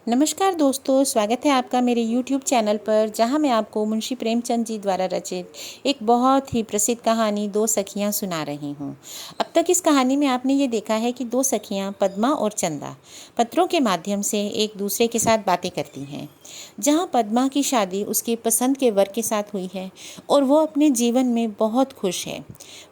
नमस्कार दोस्तों, स्वागत है आपका मेरे YouTube चैनल पर, जहां मैं आपको मुंशी प्रेमचंद जी द्वारा रचित एक बहुत ही प्रसिद्ध कहानी दो सखियां सुना रही हूं। अब तक इस कहानी में आपने ये देखा है कि दो सखियां पद्मा और चंदा पत्रों के माध्यम से एक दूसरे के साथ बातें करती हैं। जहां पद्मा की शादी उसके पसंद के वर के साथ हुई है और वो अपने जीवन में बहुत खुश है,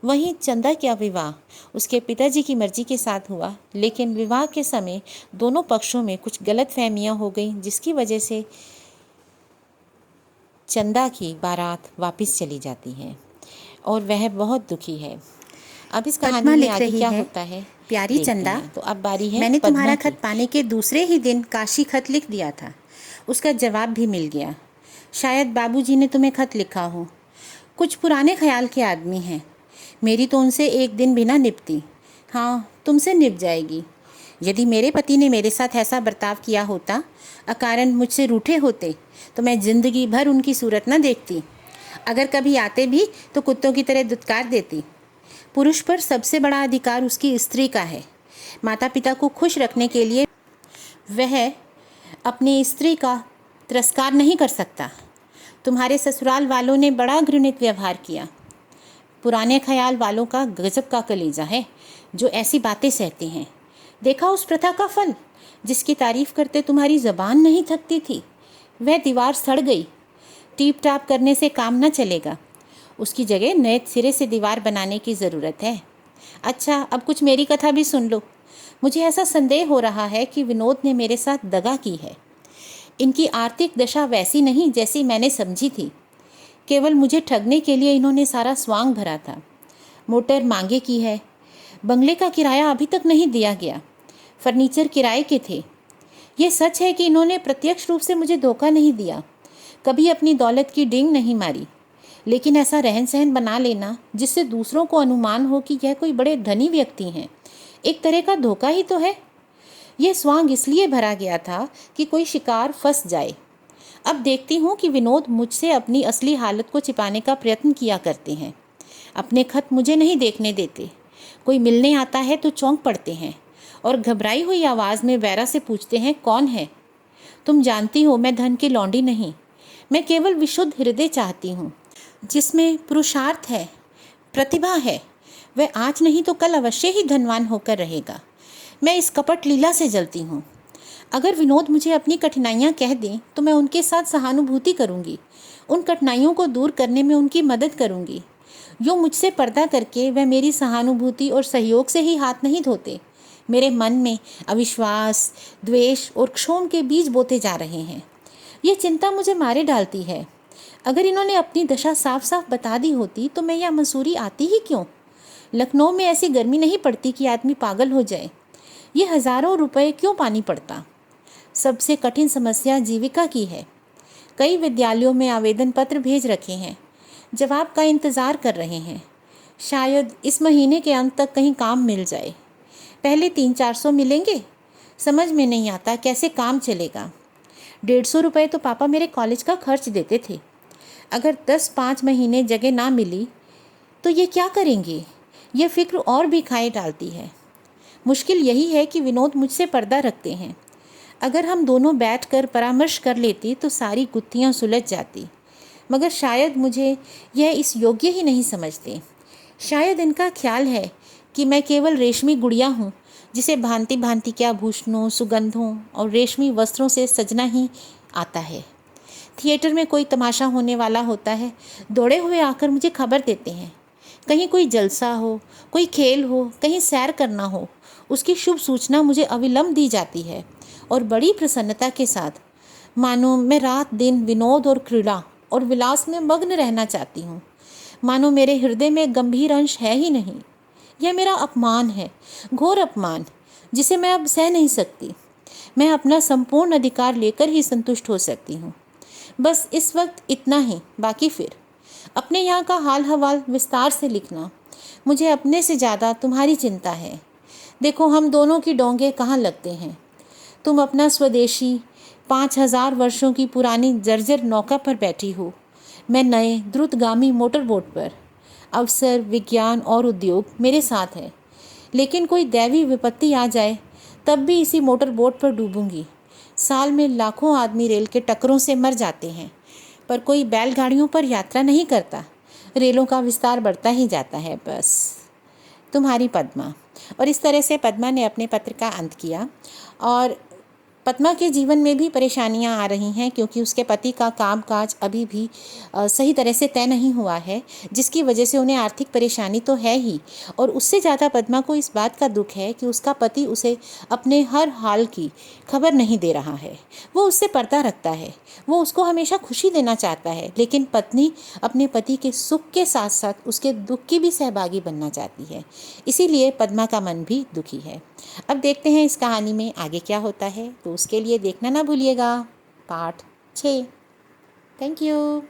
वहीं चंदा का विवाह उसके पिताजी की मर्जी के साथ हुआ, लेकिन विवाह के समय दोनों पक्षों में कुछ गलतफहमियां हो गई, जिसकी वजह से चंदा की बारात वापस चली जाती है और वह बहुत दुखी है। अब इस कहानी पद्मा में लिख आगे रही क्या है, होता है प्यारी देखते चंदा, हैं। तो अब बारी है मैंने पद्मा तुम्हारा की। खत पाने के दूसरे ही दिन काशी खत लिख दिया था। उसका जवाब भी मिल गया। शायद बाबूजी ने तुम्हें खत लिखा हो। कुछ पुराने ख्याल के आदमी हैं। मेरी तो उनसे एक दिन भी ना निपटी। हाँ, तुमसे निप जाएगी। यदि मेरे पति ने मेरे साथ ऐसा बर्ताव किया होता, अकारण मुझसे रूठे होते, तो मैं जिंदगी भर उनकी सूरत न देखती। अगर कभी आते भी तो कुत्तों की तरह दुत्कार देती। पुरुष पर सबसे बड़ा अधिकार उसकी स्त्री का है। माता पिता को खुश रखने के लिए वह अपनी स्त्री का तिरस्कार नहीं कर सकता। तुम्हारे ससुराल वालों ने बड़ा घृणित व्यवहार किया। पुराने ख्याल वालों का गजब का कलेजा है, जो ऐसी बातें सहते हैं। देखा उस प्रथा का फल, जिसकी तारीफ करते तुम्हारी जबान नहीं थकती थी। वह दीवार सड़ गई। टीप टाप करने से काम न चलेगा। उसकी जगह नए सिरे से दीवार बनाने की ज़रूरत है। अच्छा, अब कुछ मेरी कथा भी सुन लो। मुझे ऐसा संदेह हो रहा है कि विनोद ने मेरे साथ दगा की है। इनकी आर्थिक दशा वैसी नहीं जैसी मैंने समझी थी। केवल मुझे ठगने के लिए इन्होंने सारा स्वांग भरा था। मोटर मांगे की है। बंगले का किराया अभी तक नहीं दिया गया। फर्नीचर किराए के थे। ये सच है कि इन्होंने प्रत्यक्ष रूप से मुझे धोखा नहीं दिया, कभी अपनी दौलत की डींग नहीं मारी, लेकिन ऐसा रहन सहन बना लेना जिससे दूसरों को अनुमान हो कि यह कोई बड़े धनी व्यक्ति हैं, एक तरह का धोखा ही तो है। यह स्वांग इसलिए भरा गया था कि कोई शिकार फंस जाए। अब देखती हूँ कि विनोद मुझसे अपनी असली हालत को छिपाने का प्रयत्न किया करते हैं। अपने खत मुझे नहीं देखने देते। कोई मिलने आता है तो चौंक पड़ते हैं और घबराई हुई आवाज़ में वैरा से पूछते हैं, कौन है? तुम जानती हो मैं धन की लौंडी नहीं। मैं केवल विशुद्ध हृदय चाहती हूँ, जिसमें पुरुषार्थ है, प्रतिभा है। वह आज नहीं तो कल अवश्य ही धनवान होकर रहेगा। मैं इस कपट लीला से जलती हूँ। अगर विनोद मुझे अपनी कठिनाइयाँ कह दें तो मैं उनके साथ सहानुभूति करूँगी, उन कठिनाइयों को दूर करने में उनकी मदद करूँगी। यूँ मुझसे पर्दा करके वह मेरी सहानुभूति और सहयोग से ही हाथ नहीं धोते। मेरे मन में अविश्वास, द्वेष और क्षोभ के बीज बोते जा रहे हैं। ये चिंता मुझे मारे डालती है। अगर इन्होंने अपनी दशा साफ साफ बता दी होती तो मैं यह मसूरी आती ही क्यों? लखनऊ में ऐसी गर्मी नहीं पड़ती कि आदमी पागल हो जाए। ये हज़ारों रुपए क्यों पानी पड़ता? सबसे कठिन समस्या जीविका की है। कई विद्यालयों में आवेदन पत्र भेज रखे हैं, जवाब का इंतज़ार कर रहे हैं। शायद इस महीने के अंत तक कहीं काम मिल जाए। पहले 300-400 मिलेंगे। समझ में नहीं आता कैसे काम चलेगा। 150 रुपये तो पापा मेरे कॉलेज का खर्च देते थे। अगर 10-5 महीने जगह ना मिली तो ये क्या करेंगे? ये फिक्र और भी खाए डालती है। मुश्किल यही है कि विनोद मुझसे पर्दा रखते हैं। अगर हम दोनों बैठकर परामर्श कर लेती तो सारी गुत्थियाँ सुलझ जाती, मगर शायद मुझे यह इस योग्य ही नहीं समझते। शायद इनका ख्याल है कि मैं केवल रेशमी गुड़िया हूँ, जिसे भांति भांति के आभूषणों, सुगंधों और रेशमी वस्त्रों से सजना ही आता है। थिएटर में कोई तमाशा होने वाला होता है, दौड़े हुए आकर मुझे खबर देते हैं। कहीं कोई जलसा हो, कोई खेल हो, कहीं सैर करना हो, उसकी शुभ सूचना मुझे अविलंब दी जाती है और बड़ी प्रसन्नता के साथ, मानो मैं रात दिन विनोद और क्रीड़ा और विलास में मग्न रहना चाहती हूँ। मानो मेरे हृदय में गंभीर अंश है ही नहीं। यह मेरा अपमान है, घोर अपमान, जिसे मैं अब सह नहीं सकती। मैं अपना संपूर्ण अधिकार लेकर ही संतुष्ट हो सकती हूँ। बस इस वक्त इतना ही, बाकी फिर अपने यहाँ का हाल हवाल विस्तार से लिखना। मुझे अपने से ज़्यादा तुम्हारी चिंता है। देखो हम दोनों की डोंगे कहाँ लगते हैं। तुम अपना स्वदेशी 5000 वर्षों की पुरानी जर्जर नौका पर बैठी हो, मैं नए द्रुतगामी मोटर बोट पर। अवसर, विज्ञान और उद्योग मेरे साथ है, लेकिन कोई दैवी विपत्ति आ जाए तब भी इसी मोटर बोट पर डूबूंगी। साल में लाखों आदमी रेल के टक्करों से मर जाते हैं, पर कोई बैलगाड़ियों पर यात्रा नहीं करता। रेलों का विस्तार बढ़ता ही जाता है बस। तुम्हारी पद्मा। और इस तरह से पद्मा ने अपने पत्र का अंत किया। और पद्मा के जीवन में भी परेशानियां आ रही हैं, क्योंकि उसके पति का कामकाज अभी भी सही तरह से तय नहीं हुआ है, जिसकी वजह से उन्हें आर्थिक परेशानी तो है ही, और उससे ज़्यादा पद्मा को इस बात का दुख है कि उसका पति उसे अपने हर हाल की खबर नहीं दे रहा है। वो उससे पर्दा रखता है, वो उसको हमेशा खुशी देना चाहता है, लेकिन पत्नी अपने पति के सुख के साथ साथ उसके दुख की भी सहभागी बनना चाहती है। इसीलिए पद्मा का मन भी दुखी है। अब देखते हैं इस कहानी में आगे क्या होता है, तो उसके लिए देखना ना भूलिएगा पार्ट 6। Thank you.